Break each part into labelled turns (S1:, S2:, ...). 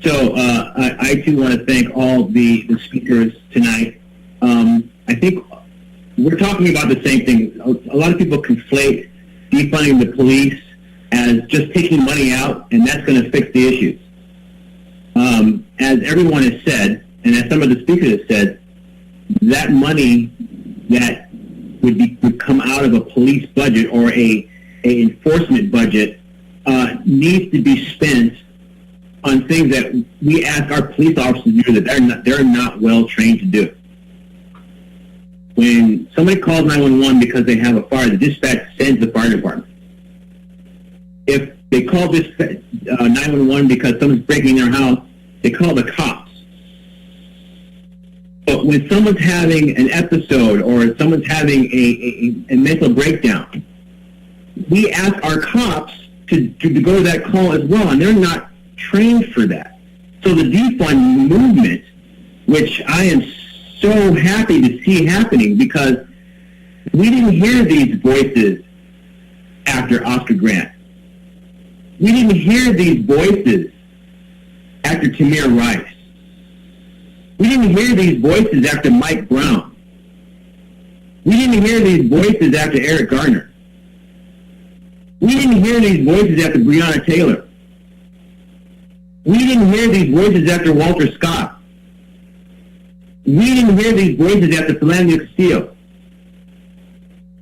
S1: So I too want to thank all the speakers tonight. I think we're talking about the same thing. A lot of people conflate defunding the police as just taking money out and that's going to fix the issues. As everyone has said, and as some of the speakers have said, that money that would come out of a police budget or a enforcement budget needs to be spent on things that we ask our police officers to do that they're not well trained to do. When somebody calls 911 because they have a fire, the dispatch sends the fire department. If they call this 911 because someone's breaking their house, they call the cops. But when someone's having an episode or someone's having a mental breakdown, we ask our cops to go to that call as well, and they're not trained for that. So the defund movement, which I am so happy to see happening, because we didn't hear these voices after Oscar Grant. We didn't hear these voices after Tamir Rice. We didn't hear these voices after Mike Brown. We didn't hear these voices after Eric Garner. We didn't hear these voices after Breonna Taylor. We didn't hear these voices after Walter Scott. We didn't hear these voices after Philando Castile.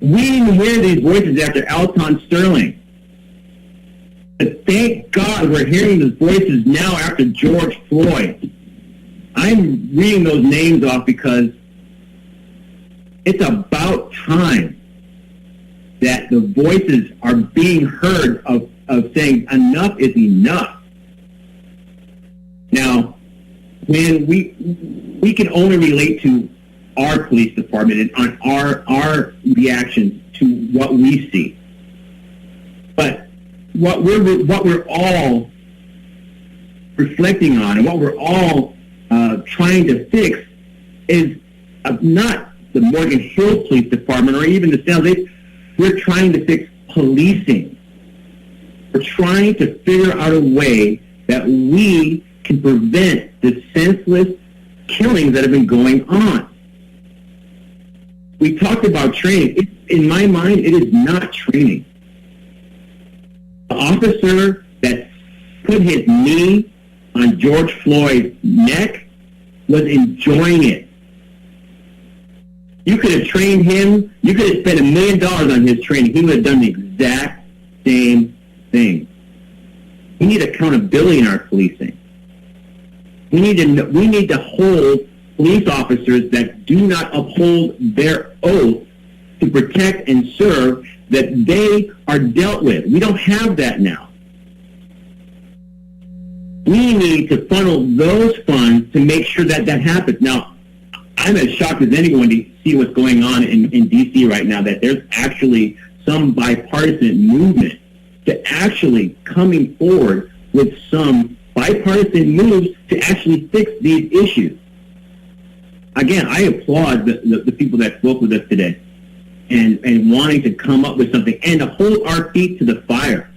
S1: We didn't hear these voices after Alton Sterling. But thank God we're hearing those voices now after George Floyd. I'm reading those names off because it's about time that the voices are being heard of saying enough is enough. Now, when we can only relate to our police department and on our reactions to what we see. But what we're all reflecting on and what we're all trying to fix is not the Morgan Hill Police Department or even the San Jose. We're trying to fix policing. We're trying to figure out a way that we can prevent the senseless killings that have been going on. We talked about training. In my mind, it is not training. The officer that put his knee on George Floyd's neck was enjoying it. You could have trained him. You could have spent $1 million on his training. He would have done the exact same thing. We need accountability in our policing. We need to hold police officers that do not uphold their oath to protect and serve, that they are dealt with. We don't have that now. We need to funnel those funds to make sure that that happens. Now, I'm as shocked as anyone to see what's going on in D.C. right now, that there's actually some bipartisan movement to actually coming forward with some bipartisan moves to actually fix these issues. Again, I applaud the people that spoke with us today and wanting to come up with something and to hold our feet to the fire.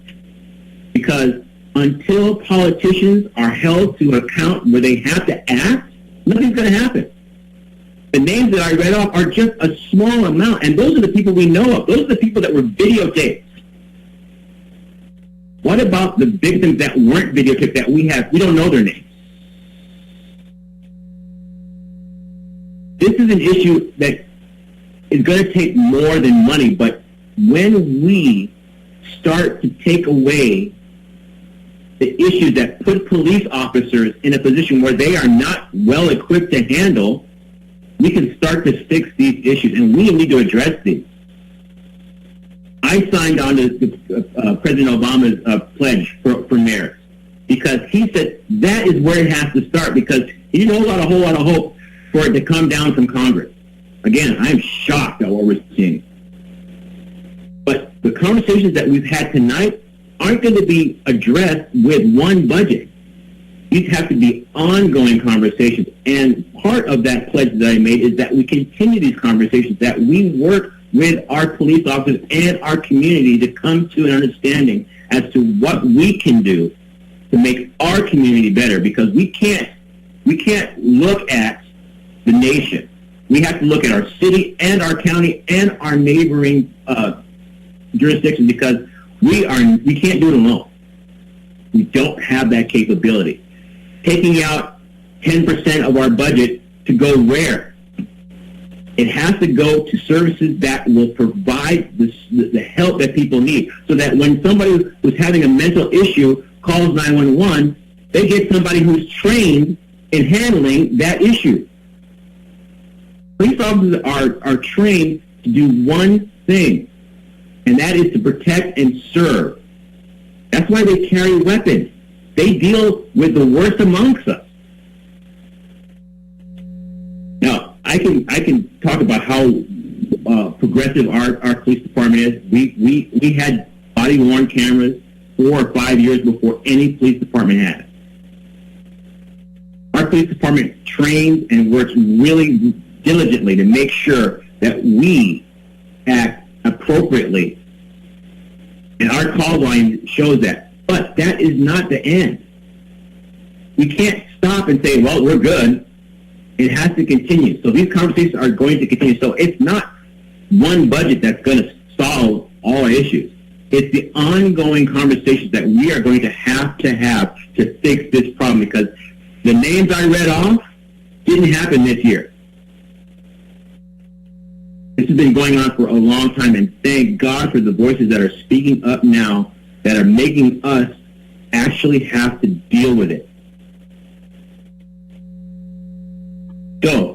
S1: Because until politicians are held to account where they have to act, nothing's going to happen. The names that I read off are just a small amount, and those are the people we know of. Those are the people that were videotaped. What about the victims that weren't videotaped that we have? We don't know their names. This is an issue that is going to take more than money, but when we start to take away the issues that put police officers in a position where they are not well equipped to handle, we can start to fix these issues, and we need to address these. I signed on to President Obama's pledge for mayors because he said that is where it has to start, because he didn't hold out a whole lot of hope for it to come down from Congress. Again, I'm shocked at what we're seeing. But the conversations that we've had tonight aren't going to be addressed with one budget. These have to be ongoing conversations. And part of that pledge that I made is that we continue these conversations, that we work with our police officers and our community to come to an understanding as to what we can do to make our community better, because we can't look at the nation. We have to look at our city and our county and our neighboring jurisdictions, because we can't do it alone. We don't have that capability. Taking out 10% of our budget to go where? It has to go to services that will provide the help that people need, so that when somebody who's having a mental issue calls 911, they get somebody who's trained in handling that issue. Police officers are trained to do one thing, and that is to protect and serve. That's why they carry weapons. They deal with the worst amongst us. Now, I can talk about how progressive our police department is. We had body-worn cameras 4 or 5 years before any police department had. Our police department trains and works really diligently to make sure that we act appropriately, and our call volume shows that. But that is not the end. We can't stop and say, well, we're good. It has to continue. So these conversations are going to continue. So it's not one budget that's going to solve all our issues. It's the ongoing conversations that we are going to have to fix this problem, because the names I read off didn't happen this year. This has been going on for a long time, and thank God for the voices that are speaking up now that are making us actually have to deal with it. So